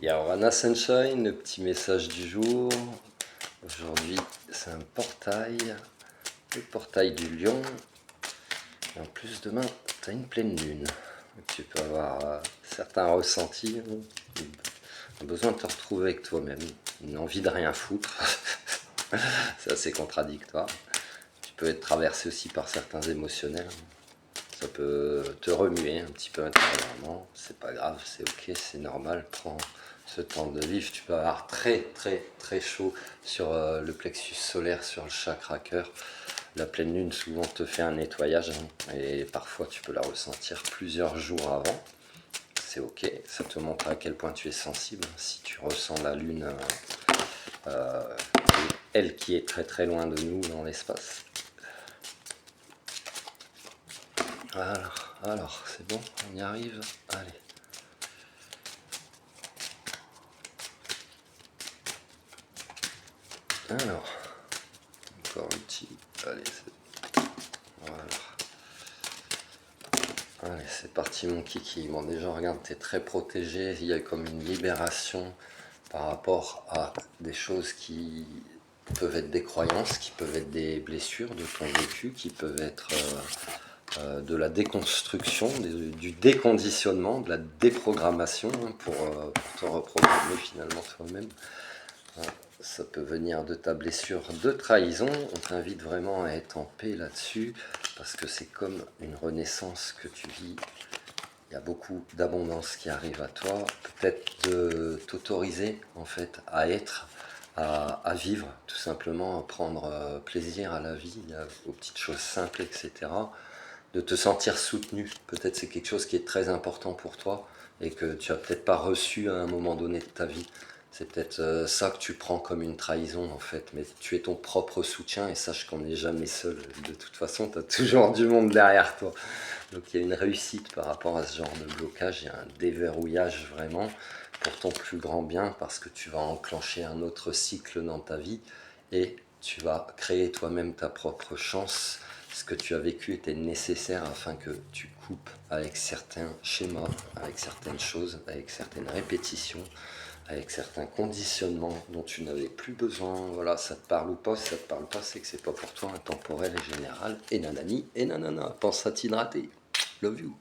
Yarwana Sunshine, le petit message du jour. Aujourd'hui, c'est un portail, le portail du lion. Et en plus, demain, tu as une pleine lune. Tu peux avoir certains ressentis, un besoin de te retrouver avec toi-même, une envie de rien foutre. C'est assez contradictoire. Tu peux être traversé aussi par certains émotionnels. Ça peut te remuer un petit peu intérieurement, c'est pas grave, c'est ok, c'est normal, prends ce temps de vivre. Tu peux avoir très chaud sur le plexus solaire, sur le chakra cœur. La pleine lune souvent te fait un nettoyage et parfois tu peux la ressentir plusieurs jours avant. C'est ok, ça te montre à quel point tu es sensible. Si tu ressens la lune, elle qui est très loin de nous dans l'espace. Alors c'est bon, on y arrive. Allez. Alors, encore un petit. Allez, voilà. Allez, c'est parti mon kiki. Bon, déjà, regarde, tu es très protégé. Il y a comme une libération par rapport à des choses qui peuvent être des croyances, qui peuvent être des blessures de ton vécu, qui peuvent être de la déconstruction, du déconditionnement, de la déprogrammation pour te reprogrammer finalement toi-même. Ça peut venir de ta blessure de trahison. On t'invite vraiment à être en paix là-dessus parce que c'est comme une renaissance que tu vis. Il y a beaucoup d'abondance qui arrive à toi. Peut-être de t'autoriser en fait à être, à vivre tout simplement, à prendre plaisir à la vie, aux petites choses simples, etc. De te sentir soutenu. Peut-être c'est quelque chose qui est très important pour toi et que tu n'as peut-être pas reçu à un moment donné de ta vie. C'est peut-être ça que tu prends comme une trahison en fait, mais tu es ton propre soutien et sache qu'on n'est jamais seul. De toute façon, tu as toujours du monde derrière toi. Donc il y a une réussite par rapport à ce genre de blocage, il y a un déverrouillage vraiment pour ton plus grand bien parce que tu vas enclencher un autre cycle dans ta vie et tu vas créer toi-même ta propre chance. Ce que tu as vécu était nécessaire afin que tu coupes avec certains schémas, avec certaines choses, avec certaines répétitions, avec certains conditionnements dont tu n'avais plus besoin. Voilà, ça te parle ou pas, si ça te parle pas, c'est que c'est pas pour toi, intemporel et général. Et nanani, et nanana, pense à t'hydrater. Love you.